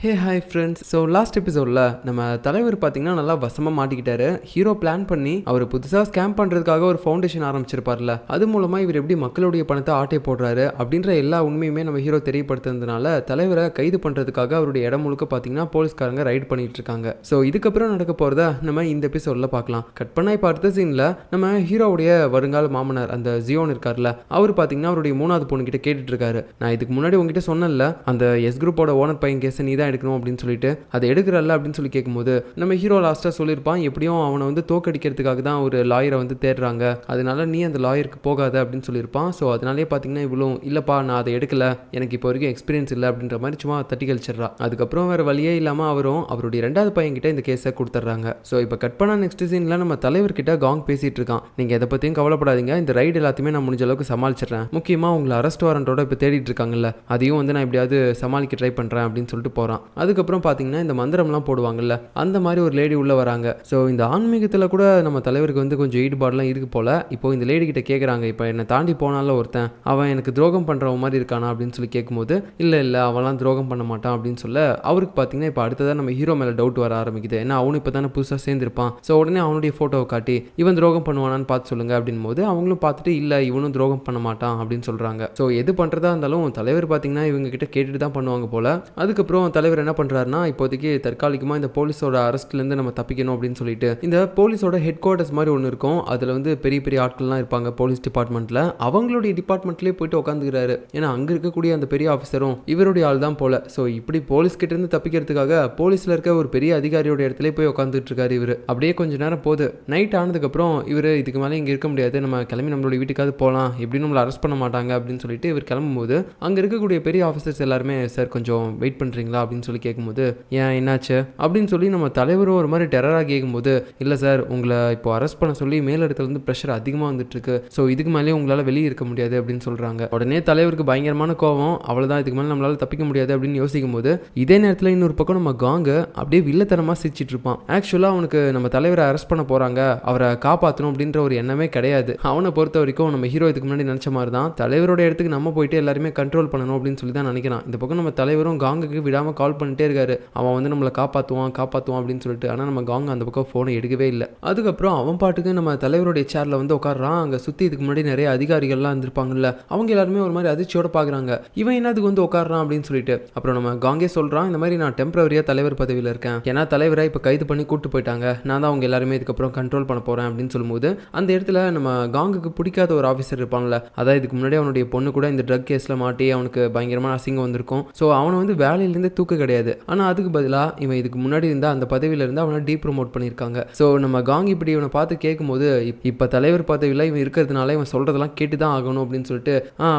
Hey hi friends. So last எபிசோடில் நம்ம தலைவர் பார்த்தீங்கன்னா நல்லா வசமாக மாட்டிக்கிட்டாரு. ஹீரோ பிளான் பண்ணி அவர் புதுசாக ஸ்கேம் பண்ணுறதுக்காக ஒரு ஃபவுண்டேஷன் ஆரம்பிச்சிருப்பார்ல, அது மூலமாக இவர் எப்படி மக்களுடைய பணத்தை ஆட்டை போடுறாரு அப்படின்ற எல்லா உண்மையுமே நம்ம ஹீரோ தெரியப்படுத்துறதுனால தலைவரை கைது பண்ணுறதுக்காக அவருடைய இடம் முழுக்க பார்த்தீங்கன்னா போலீஸ்காரங்க ரைட் பண்ணிட்டு இருக்காங்க. ஸோ இதுக்கப்புறம் நடக்க போகிறத நம்ம இந்த எபிசோடில் பார்க்கலாம். கட் பண்ணா இப்போ அடுத்த சீனில் நம்ம ஹீரோவுடைய வருங்கால மாமனார் அந்த ஜியோன் இருக்கார்ல, அவர் பார்த்தீங்கன்னா அவருடைய மூணாவது பொண்ணுக்கிட்ட கேட்டுட்டு இருக்காரு. நான் இதுக்கு முன்னாடி உங்ககிட்ட சொன்னேன்ல, அந்த எஸ் குரூப்போட ஓனர் பையன் கேஸை நீ தான் எடுக்கணும் அப்படின்னு சொல்லிட்டு அதை எடுக்கிறல்ல அப்படின்னு சொல்லி கேட்கும்போது நம்ம ஹீரோ லாஸ்ட்டாக சொல்லியிருப்பான், எப்படியும் அவனை வந்து தோக்கடிக்கிறதுக்காக தான் ஒரு லாயரை வந்து தேடுறாங்க, அதனால நீ அந்த லாயருக்கு போகாத அப்படின்னு சொல்லியிருப்பான். ஸோ அதனாலே பார்த்தீங்கன்னா இவ்வளோ இல்லைப்பா நான் அதை எடுக்கல, எனக்கு இப்போ வரைக்கும் எக்ஸ்பீரியன்ஸ் இல்லை அப்படின்ற மாதிரி சும்மா தட்டி கழிச்சிடறா. அதுக்கப்புறம் வேறு வழியே இல்லாமல் அவரும் அவருடைய ரெண்டாவது பையன்கிட்ட இந்த கேஸை கொடுத்துட்றாங்க. ஸோ இப்போ கட் பண்ண நெக்ஸ்ட் சீனில் நம்ம தலைவர்கிட்ட காங் பேசிகிட்டு இருக்கான், நீங்கள் எதை பற்றியும் கவலைப்படாதீங்க, இந்த ரைடு எல்லாத்தையுமே நான் முடிஞ்ச அளவுக்கு சமாளிச்சிடுறேன், முக்கியமாக உங்களை அரெஸ்ட் வாரண்டோட இப்போ தேடிட்டு இருக்காங்கல்ல, அதையும் வந்து நான் எப்படியாவது சமாளிக்க ட்ரை பண்ணுறேன் அப்படின்னு சொல்லிட்டு போகிறான். அதுக்கப்புறம் பார்த்தீங்கன்னா இந்த மந்திரம்லாம் போடுவாங்கல்ல, அந்த மாதிரி ஒரு லேடி உள்ளே வராங்க. ஸோ இந்த ஆன்மீகத்தில் கூட நம்ம தலைவருக்கு வந்து கொஞ்சம் ஈடுபாடுலாம் இருக்கு போல். இப்போ இந்த லேடி கிட்ட கேட்குறாங்க, இப்போ என்னை தாண்டி போனால ஒருத்தன் அவன் எனக்கு துரோகம் பண்ணுறவன் மாதிரி இருக்கானா அப்படின்னு சொல்லி கேட்கும்போது இல்லை அவன்லாம் துரோகம் பண்ண மாட்டான் அப்படின்னு சொல்ல அவருக்கு பார்த்தீங்கன்னா இப்போ அடுத்ததான் நம்ம ஹீரோ மேலே டவுட் வர ஆரம்பிக்குது. ஏன்னா அவனு இப்போ தானே புதுசாக சேர்ந்துருப்பான். ஸோ உடனே அவனுடைய ஃபோட்டோவை காட்டி இவன் துரோகம் பண்ணுவானான்னு பார்த்து சொல்லுங்க அப்படின் போது அவங்களும் பார்த்துட்டு இல்லை இவனும் துரோகம் பண்ண மாட்டான் அப்படின்னு சொல்கிறாங்க. ஸோ எது பண்ணுறதா இருந்தாலும் தலைவர் பார்த்தீங்கன்னா இவங்க கிட்ட கேட்டுட்டு தான் பண்ணுவாங்க போல். அதுக்கப்புறம் தலைவர் என்ன பண்ணுறாருன்னா, இப்போதைக்கு தற்காலிகமாக இந்த போலீஸோட அரெஸ்ட்லேருந்து நம்ம தப்பிக்கணும் அப்படின்னு சொல்லிட்டு இந்த போலீஸோட ஹெட் குவார்ட்டர்ஸ் மாதிரி ஒன்று இருக்கும், அதில் வந்து பெரிய பெரிய ஆட்கள்லாம் இருப்பாங்க போலீஸ் டிபார்ட்மெண்ட்டில், அவங்களுடைய டிபார்ட்மெண்ட்லேயே போயிட்டு உட்காந்துக்கிறாரு. ஏன்னா அங்கே இருக்கக்கூடிய அந்த பெரிய ஆஃபீஸரும் இவருடைய ஆள் தான் போல. ஸோ இப்படி போலீஸ் கிட்ட இருந்து தப்பிக்கிறதுக்காக போலீஸில் இருக்க ஒரு பெரிய அதிகாரியோட இடத்துல போய் உட்காந்துட்டு இருக்காரு இவர். அப்படியே கொஞ்ச நேரம் போகுது. நைட் ஆனதுக்கப்புறம் இவர் இதுக்கு மேலே இங்கே இருக்க முடியாது, நம்ம கிளம்பி நம்மளோட வீட்டுக்காவது போகலாம், எப்படின்னு நம்மளை அரெஸ்ட் பண்ண மாட்டாங்க அப்படின்னு சொல்லிட்டு இவர் கிளம்பும்போது அங்கே இருக்கக்கூடிய பெரிய ஆஃபீஸர்ஸ் எல்லாருமே சார் கொஞ்சம் வெயிட் பண்ணுறீங்களா அப்படின்னு சொல்லி கேட்கும்போது ஏன் என்னாச்சு அப்படின்னு சொல்லி நம்ம தலைவரும் ஒரு மாதிரி டெரராக கேட்கும்போது இல்லை சார் உங்களை இப்போ அரெஸ்ட் பண்ண சொல்லி மேலிடத்துலேருந்து ப்ரெஷர் அதிகமாக வந்துட்டு இருக்கு, ஸோ இதுக்கு மேலே உங்களால் வெளியே இருக்க முடியாது அப்படின்னு சொல்கிறாங்க. உடனே தலைவருக்கு பயங்கரமான கோவம், அவ்வளோதான் இதுக்கு மேலே நம்மளால் தப்பிக்க முடியாது அப்படின்னு யோசிக்கும் போது இதே நேரத்தில் இன்னொரு பக்கம் நம்ம காங்கு அப்படியே வில்லத்தனமாக சிரிச்சிட்டு இருப்பான். ஆக்சுவலாக அவனுக்கு நம்ம தலைவரை அரெஸ்ட் பண்ண போகிறாங்க, அவரை காப்பாற்றணும் அப்படின்ற ஒரு எண்ணமே கிடையாது. அவனை பொறுத்த வரைக்கும் நம்ம ஹீரோ இதுக்கு முன்னாடி நினச்ச மாதிரி தான் தலைவரோட இடத்துக்கு நம்ம போயிட்டு எல்லாருமே கண்ட்ரோல் பண்ணணும் அப்படின்னு சொல்லி தான் நினைக்கிறான். இந்த பக்கம் நம்ம தலைவரும் காங்குக்கு விடாமல் கால் பண்ணிட்டே இருக்காரு, அவன் வந்து நம்மளை காப்பாற்றுவான் அப்படின்னு சொல்லிட்டு. ஆனால் நம்ம காங் அந்த பக்கம் ஃபோனை எடுக்கவே இல்லை. அதுக்கப்புறம் அவன் பாட்டுக்கு நம்ம தலைவருடைய சேரில் வந்து உட்காடுறான். அங்கே சுற்றி இதுக்கு முன்னாடி நிறைய அதிகாரிகள்லாம் இருந்திருப்பாங்கல்ல, அவங்க எல்லாருமே ஒரு மாதிரி அதிர்ச்சியோட பார்க்குறாங்க, இவன் என்னதுக்கு வந்து உட்காடுறான் அப்படின்னு சொல்லிட்டு. அப்புறம் நம்ம காங்கே சொல்கிறான், இந்த மாதிரி நான் டெம்பரவரியாக தலைவர் பதவியில் இருக்கேன், ஏன்னா தலைவரை இப்போ கைது பண்ணி கூப்பிட்டு போயிட்டாங்க, நான் தான் அவங்க எல்லாருமே இதுக்கப்புறம் கண்ட்ரோல் பண்ண போகிறேன் அப்படின்னு சொல்லும்போது அந்த இடத்துல நம்ம காங்குக்கு பிடிக்காத ஒரு ஆஃபீஸர் இருப்பான்ல, அதாவது இதுக்கு முன்னாடி அவனுடைய பொண்ணு கூட இந்த ட்ரக் கேஸில் மாட்டி அவனுக்கு பயங்கரமான அசிங்கம் வந்திருக்கும். ஸோ அவனை வந்து வேலையிலேருந்து தூக்க கிடையாது, ஆனால் அதுக்கு பதிலாக இவன் இதுக்கு முன்னாடி இருந்தால் அந்த பதவியில் இருந்து அவனை டீ ப்ரொமோட் பண்ணியிருக்காங்க. ஸோ நம்ம காங் இப்படி இவனை பார்த்து கேட்கும்போது இப்போ தலைவர் பதவியில் இவன் இருக்கிறதுனால இவன் சொல்கிறதெல்லாம் கேட்டு தான் ஆகணும் அப்படின்னு சொல்லிட்டு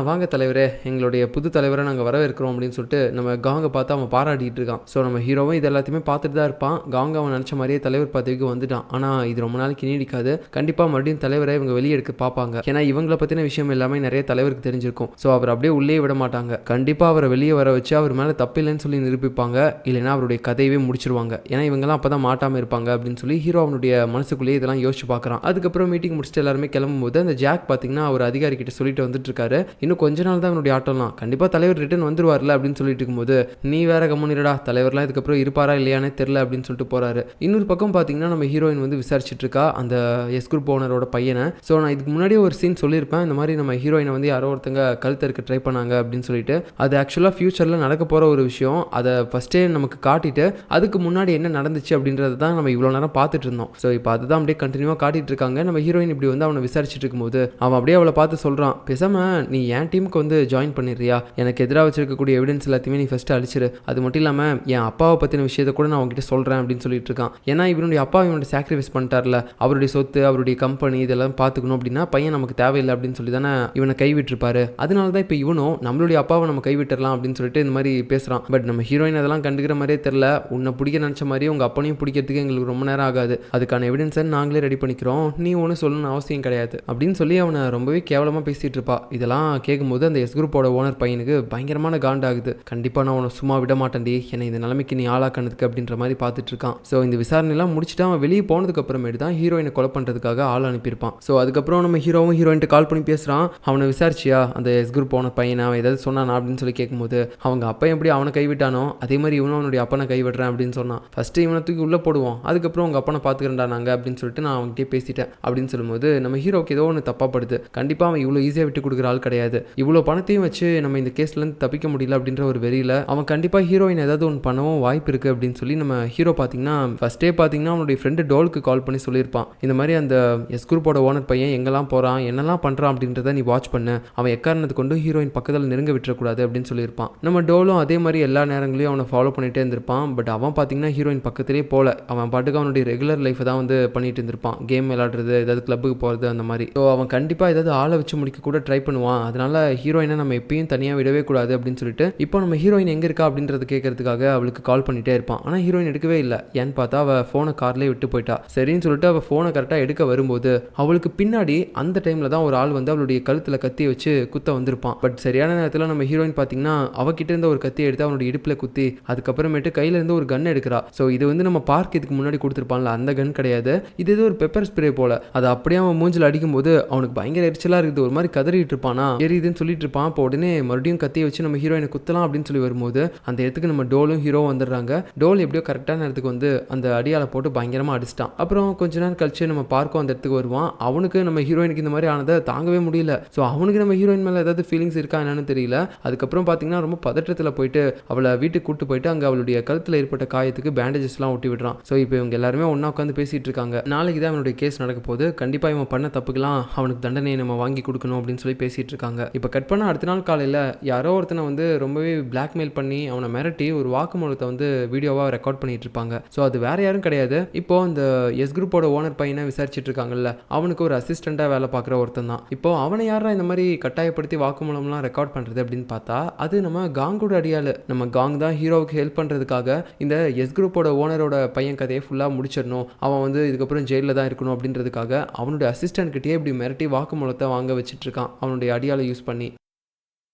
வாங்க தலைவரே எங்களுடைய புது தலைவரை நாங்கள் வரவேற்கிறோம் அப்படின்னு சொல்லிட்டு நம்ம காங்கை பார்த்து அவன் பாராட்டிட்டு இருக்கான். ஸோ நம்ம ஹீரோவும் இது எல்லாத்தையுமே பார்த்துட்டு தான் இருப்பான். காங்க அவன் நினச்ச மாதிரியே தலைவர் பதவிக்கு வந்துட்டான். ஆனால் இது ரொம்ப நாளைக்கு நீடிக்காது, கண்டிப்பாக மறுபடியும் தலைவரை இவங்க வெளியே எடுக்க பார்ப்பாங்க. ஏன்னா இவங்களை பற்றின விஷயம் எல்லாமே நிறைய தலைவருக்கு தெரிஞ்சிருக்கும். ஸோ அவர் அப்படியே உள்ளே விட மாட்டாங்க, கண்டிப்பாக அவரை வெளியே வர வச்சு அவர் மேலே தப்பில்லைன்னு சொல்லி நிரூபிப்பாங்க, இல்லைன்னா அவருடைய கதையவே முடிச்சிருவாங்க. ஏன்னா இவங்கெல்லாம் அப்போ தான் மாட்டாமல் இருப்பாங்க அப்படின்னு சொல்லி ஹீரோ அவனுடைய மனசுக்குள்ளேயே இதெல்லாம் யோசிச்சு பார்க்குறான். அதுக்கப்புறம் மீட்டிங் முடிச்சுட்டு எல்லாருமே கிளம்பும்போது அந்த ஜாக் பார்த்தீங்கன்னா ஒரு அதிகாரி கிட்ட சொல்லிட்டு வந்துட்டு இருக்காரு, இன்னும் கொஞ்ச நாள் தான் அவனுடைய ஆட்டம்லாம், கண்டிப்பாக தலைவர் ரிட்டர்ன் வந்துருவார்ல அப்படின்னு சொல்லிட்டு இருக்கும்போது நீ வேற கம்முனிடா, தலைவர்லாம் இதுக்கப்புறம் இருப்பாரா இல்லையானே தெரில அப்படின்னு சொல்லிட்டு போறாரு. இன்னொரு பக்கம் பார்த்தீங்கன்னா நம்ம ஹீரோயின் வந்து விசாரிச்சுட்டு இருக்கா அந்த எஸ் குரூப் ஓனரோட பையனை. ஸோ நான் இதுக்கு முன்னாடியே ஒரு சீன் சொல்லியிருப்பேன், இந்த மாதிரி நம்ம ஹீரோயினை வந்து யாரோ ஒருத்தங்க கழுத்தறுக்க ட்ரை பண்ணாங்க அப்படின்னு சொல்லிட்டு. அது ஆக்சுவலாக ஃபியூச்சரில் நடக்க போகிற ஒரு விஷயம், அதை ஃபஸ்ட்டே நமக்கு காட்டிட்டு அதுக்கு முன்னாடி என்ன நடந்துச்சு அப்படின்றது தான் நம்ம இவ்வளோ நேரம் பார்த்துட்டு இருந்தோம். ஸோ இப்போ அதுதான் அப்படியே கண்டினியூவாக காட்டிட்டு இருக்காங்க. நம்ம ஹீரோயின் இப்படி வந்து அவனை விசாரிச்சுட்டு இருக்கும்போது அவன் அப்படியே அவளை பார்த்து சொல்கிறான், பேசாம நீ என் டீமுக்கு வந்து ஜாயின் பண்ணிடுறியா, எனக்கு எதிராக வச்சிருக்கக்கூடிய எவிடன்ஸ் எல்லாத்தையுமே நீ ஃபஸ்ட்டு அழிச்சிரு, அது மட்டும் இல்லாமல் என் அப்பாவை பற்றின விஷயத்தை கூட நான் அவங்ககிட்ட சொல்கிறேன் அப்படின்னு சொல்லிட்டு இருக்கான். ஏன்னா இவனுடைய அப்பா இவனுடைய சாக்ரிஃபைஸ் பண்ணிட்டார்ல, அவருடைய சொத்து அவருடைய கம்பெனி இதெல்லாம் பார்த்துக்கணும் அப்படின்னா பையன் நமக்கு தேவையில்லை அப்படின்னு சொல்லி தானே இவனை கைவிட்டிருப்பாரு. அதனால தான் இப்போ இவனும் நம்மளுடைய அப்பாவை நம்ம கைவிட்டுறலாம் அப்படின்னு சொல்லிட்டு இந்த மாதிரி பேசுகிறான். பட் நம்ம ஹீரோயின் அதெல்லாம் கண்டுக்கிற மாதிரியே தெரில, உன்னை பிடிக்க நினச்ச மாதிரி உங்கள் அப்பனையும் பிடிக்கிறதுக்கு எங்களுக்கு ரொம்ப நேரம் ஆகாது, அதுக்கான எவிடன்ஸை நாங்களே ரெடி பண்ணிக்கிறோம், நீ ஒன்றும் சொல்லணும்னு அவசியம் கிடையாது அப்படின்னு சொல்லி அவனை ரொம்பவே கேவலமாக பேசிகிட்டு இருப்பா. இதெல்லாம் கேட்கும்போது அந்த எஸ் குரூப்போட ஓனர் பையனுக்கு பயங்கரமான காண்டாகுது, கண்டிப்பாக நான் உன்னை சும்மா விட மாட்டேன்டி, என்னை இந்த நிலைமைக்கு நீ ஆளாக்கணுதுக்கு அப்படின்ற மாதிரி பார்த்துட்டு இருக்கான். ஸோ இந்த விசாரணைலாம் முடிச்சுட்டு அவன் வெளியே போனதுக்கு அப்புறமேட்டு தான் ஹீரோயினை கொலை பண்ணுறதுக்காக ஆள் அனுப்பியிருப்பான். ஸோ அதுக்கப்புறம் நம்ம ஹீரோவும் ஹீரோயின்ட்டு கால் பண்ணி பேசுகிறான், அவனை விசாரிச்சியா அந்த எஸ் குரூப் ஓனர் பையனை, அவன் ஏதாவது சொன்னானா அப்படின்னு சொல்லி கேட்கும்போது அவங்க அப்பா எப்படி அவனை கைவிட்டானோ அதே மாதிரி இவனும் அவனுடைய அப்பனை கைவிடுறேன் அப்படின்னு சொன்னான். ஃபர்ஸ்ட் இவனை தூக்கி உள்ள போடுவோம், அதுக்கப்புறம் உங்க அப்பனை பாத்துக்கிறேன்டா நாங்க அப்படின்னு சொல்லிட்டு நான் அவன்கிட்டயே பேசிட்டேன் அப்படின்னு சொல்லும்போது நம்ம ஹீரோக்கு ஏதோ ஒன்று தப்பா படுது. கண்டிப்பா அவன் இவ்வளோ ஈஸியாக விட்டு கொடுக்குற ஆள் கிடையாது, இவ்வளோ பணத்தையும் வச்சு நம்ம இந்த கேஸ்ல இருந்து தப்பிக்க முடியல அப்படின்ற ஒரு வெறியில அவன் கண்டிப்பா ஹீரோயின் ஏதாவது ஒன்று பண்ணவும் வாய்ப்பு இருக்கு அப்படின்னு சொல்லி நம்ம ஹீரோ பாத்தீங்கன்னா ஃபர்ஸ்டே பாத்தீங்கன்னா அவனுடைய ஃப்ரெண்டு டோலுக்கு கால் பண்ணி சொல்லியிருப்பான், இந்த மாதிரி அந்த எஸ் குரூப்போட ஓனர் பையன் எங்கெல்லாம் போறான் என்னெல்லாம் பண்றான் அப்படின்றத நீ வாட்ச் பண்ணு, அவன் எக்காரணத்தை கொண்டு ஹீரோயின் பக்கத்தில் நெருங்க விட்டுறக்கூடாது அப்படின்னு சொல்லியிருப்பான். நம்ம டோலும் அதே மாதிரி எல்லா நேரங்களையும் அவனை ஃபாலோ பண்ணிட்டே இருந்திருப்பான். பட் அவன் பார்த்தீங்கன்னா ஹீரோயின் பக்கத்திலே போல, அவன் பாட்டுக்கு அவனுடைய ரெகுலர் லைஃப் தான் வந்து பண்ணிட்டு இருந்திருப்பான், கேம் விளையாடுறது, ஏதாவது கிளப்புக்கு போகிறது அந்த மாதிரி. ஸோ அவன் கண்டிப்பாக ஏதாவது ஆளை வச்சு முடிக்க கூட ட்ரை பண்ணுவான். அதனால ஹீரோயினை நம்ம எப்பயும் தனியாக விடவே கூடாது அப்படின்னு சொல்லிட்டு இப்போ நம்ம ஹீரோயின் எங்கே இருக்கா அப்படின்றத கேட்கறதுக்காக அவளுக்கு கால் பண்ணிட்டே இருப்பான். ஆனால் ஹீரோயின் எடுக்கவே இல்லை. ஏன்னு பார்த்தா அவள் ஃபோனை கார்லேயே விட்டு போயிட்டா. சரின்னு சொல்லிட்டு அவள் ஃபோனை கரெக்டாக எடுக்க வரும்போது அவளுக்கு பின்னாடி அந்த டைமில் தான் ஒரு ஆள் வந்து அவளுடைய கழுத்தில் கத்தி வச்சு குத்த வந்திருப்பான். பட் சரியான நேரத்தில் நம்ம ஹீரோயின் பார்த்தீங்கன்னா அவகிட்ட இருந்த ஒரு கத்தி எடுத்து அவனுடைய இடுப்பில் குத்தி அதுக்கப்புறமேட்டு கையில இருந்து ஒரு கன் எடுக்கிறா. ஸோ இது வந்து நம்ம பார்க் இதுக்கு முன்னாடி கொடுத்துருப்பான்ல அந்த கன் கிடையாது, இது ஏதோ ஒரு பெப்பர் ஸ்ப்ரே போல. அதை அப்படியே அவன் மூஞ்சில் அடிக்கும்போது அவனுக்கு பயங்கர எரிச்சலாக இருக்குது, ஒரு மாதிரி கதறிட்டு இருப்பானா, எரியுதுன்னு சொல்லிட்டு இருப்பான். அப்போ உடனே மறுபடியும் கத்தியை வச்சு நம்ம ஹீரோயினை குத்தலாம் அப்படின்னு சொல்லி வரும்போது அந்த இடத்துக்கு நம்ம டோலும் ஹீரோவும் வந்துடுறாங்க. டோல் எப்படியோ கரெக்டான நேரத்துக்கு வந்து அந்த அடியாலை போட்டு பயங்கரமாக அடிச்சிட்டான். அப்புறம் கொஞ்ச நேரம் கழிச்சு நம்ம பார்க்கும் அந்த இடத்துக்கு வருவான். அவனுக்கு நம்ம ஹீரோயினுக்கு இந்த மாதிரி ஆனதை தாங்கவே முடியல. ஸோ அவனுக்கு நம்ம ஹீரோயின் மேலே ஏதாவது ஃபீலிங்ஸ் இருக்கா என்னன்னு தெரியல. அதுக்கப்புறம் பார்த்தீங்கன்னா ரொம்ப பதற்றத்தில் போயிட்டு அவளை வீட்டுக்கு கூட்டு போயிட்டு அங்கே அவளுடைய கழுத்தில் ஏற்பட்ட காயத்துக்கு பேண்டேஜஸ்லாம் ஒட்டி விடுறான். ஸோ இப்போ இவங்க எல்லாருமே ஒன்றா உட்காந்து பேசிட்டு இருக்காங்க. நாளைக்கு தான் அவனுடைய கேஸ் நடக்க போது, கண்டிப்பாக இவன் பண்ண தப்புக்கெல்லாம் அவனுக்கு தண்டனையை நம்ம வாங்கி கொடுக்கணும் அப்படின்னு சொல்லி பேசிட்டு இருக்காங்க. இப்போ கட் பண்ண அடுத்த நாள் காலையில் யாரோ ஒருத்தனை வந்து ரொம்பவே பிளாக்மெயில் பண்ணி அவனை மிரட்டி ஒரு வாக்குமூலத்தை வந்து வீடியோவாக ரெக்கார்ட் பண்ணிட்டு இருப்பாங்க. ஸோ அது வேற யாரும் கிடையாது, இப்போ அந்த எஸ் குரூப்போட ஓனர் பையனை விசாரிச்சுட்டு இருக்காங்கல்ல, அவனுக்கு ஒரு அசிஸ்டண்டாக வேலை பார்க்குற ஒருத்தன் தான். இப்போ அவனை யாரா இந்த மாதிரி கட்டாயப்படுத்தி வாக்குமூலம்லாம் ரெக்கார்ட் பண்ணுறது அப்படின்னு பார்த்தா அது நம்ம காங்கோட அடியாள். நம்ம காங் தான் ஹீரோவுக்கு ஹெல்ப் பண்ணுறதுக்காக இந்த எஸ் குரூப்போட ஓனரோட பையன் கதையை ஃபுல்லாக முடிச்சிடணும், அவன் வந்து இதுக்கப்புறம் ஜெயிலில் தான் இருக்கணும் அப்படின்றதுக்காக அவனுடைய அசிஸ்டன்ட் கிட்டே இப்படி மிரட்டி வாக்குமூலத்தை வாங்க வச்சுட்டு இருக்கான் அவனுடைய அடியாளை யூஸ் பண்ணி.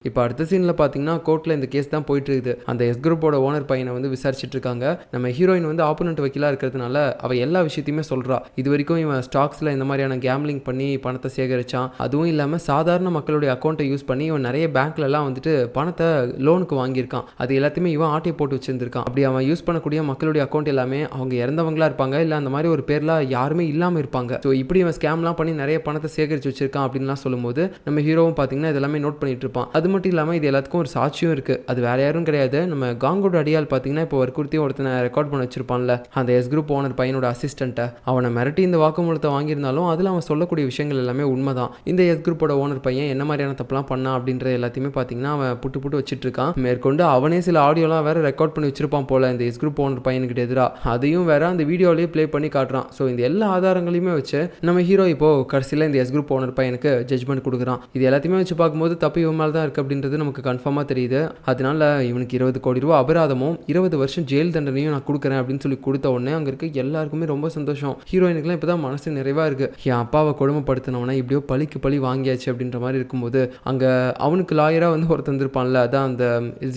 இப்போ அடுத்த சீனில் பார்த்தீங்கன்னா கோர்ட்டில் இந்த கேஸ் தான் போயிட்டு இருக்குது. அந்த எஸ் குரூப்போட ஓனர் பையனை வந்து விசாரிச்சுட்டு இருக்காங்க. நம்ம ஹீரோயின் வந்து ஆப்போனன்ட் வக்கீலாக இருக்கிறதுனால அவள் எல்லா விஷயத்தையுமே சொல்கிறா. இது வரைக்கும் இவன் ஸ்டாக்ஸில் இந்த மாதிரியான கேம்லிங் பண்ணி பணத்தை சேகரித்தான், அதுவும் இல்லாமல் சாதாரண மக்களுடைய அக்கௌண்ட்டை யூஸ் பண்ணி இவன் நிறைய பேங்க்லலாம் வந்துட்டு பணத்தை லோனுக்கு வாங்கியிருக்கான், அது எல்லாத்தையுமே இவன் ஆட்டையை போட்டு வச்சுருந்துருக்கான். அப்படி அவன் யூஸ் பண்ணக்கூடிய மக்களுடைய அக்கௌண்ட் எல்லாமே அவங்க இறந்தவங்களா இருப்பாங்க, இல்லை அந்த மாதிரி ஒரு பேரில் யாருமே இல்லாமல் இருப்பாங்க. ஸோ இப்படி இவன் ஸ்கேம்லாம் பண்ணி நிறைய பணத்தை சேகரித்து வச்சிருக்கான் அப்படின்லாம் சொல்லும்போது நம்ம ஹீரோவும் பார்த்தீங்கன்னா இதெல்லாமே நோட் பண்ணிட்டு இருப்பான். அது மட்டும் இல்லாமல் இது எல்லாத்துக்கும் ஒரு சாட்சியும் இருக்குது, அது வேற யாரும் கிடையாது, நம்ம காங்கோட அடியால் பார்த்தீங்கன்னா இப்போ வற்புறுத்தி ஒருத்தனை ரெக்கார்ட் பண்ண வச்சிருப்பான்ல அந்த எஸ் குரூப் ஓனர் பையனோட அசிஸ்டண்ட்டை, அவனை மிரட்டி இந்த வாக்குமூலத்தை வாங்கியிருந்தாலும் அதில் அவன் சொல்லக்கூடிய விஷயங்கள் எல்லாமே உண்மைதான். இந்த எஸ் குரூப்போட ஓனர் பையன் என்ன மாதிரியான தப்புலாம் பண்ணா அப்படின்ற எல்லாத்தையுமே பார்த்தீங்கன்னா அவன் புட்டு வச்சுட்டு இருக்கான். மேற்கொண்டு அவனே சில ஆடியோலாம் வேற ரெக்கார்ட் பண்ணி வச்சிருப்பான் போல இந்த எஸ் குரூப் ஓனர் பையனுக்கு எதிராக, அதையும் வேற அந்த வீடியோலேயே ப்ளே பண்ணி காட்டுறான். ஸோ இந்த எல்லா ஆதாரங்களையுமே வச்சு நம்ம ஹீரோ இப்போ கடைசியில் இந்த எஸ் குரூப் ஓனர் பையனுக்கு ஜட்ஜ்மெண்ட் கொடுக்குறான். இது எல்லாத்தையுமே வச்சு பார்க்கும்போது தப்பு இவன் மேலே தான் இருக்குது அப்படின்றது நமக்கு கன்ஃபார்மாக தெரியுது. அதனால இவனுக்கு 20 கோடி ரூபா அபராதமும் 20 வருஷம் ஜெயில் தண்டனையும் நான் கொடுக்குறேன் அப்படின்னு சொல்லி கொடுத்த உடனே அங்கே இருக்க எல்லாருக்குமே ரொம்ப சந்தோஷம். ஹீரோயினுக்குலாம் இப்போ தான் மனசு நிறைவாக இருக்குது, என் அப்பாவை கொடுமைப்படுத்தினவனா இப்படியோ பழிக்கு பழி வாங்கியாச்சு அப்படின்ற மாதிரி இருக்கும்போது அங்கே அவனுக்கு லாயராக வந்து ஒருத்தர் இருந்திருப்பான்ல, அதான் அந்த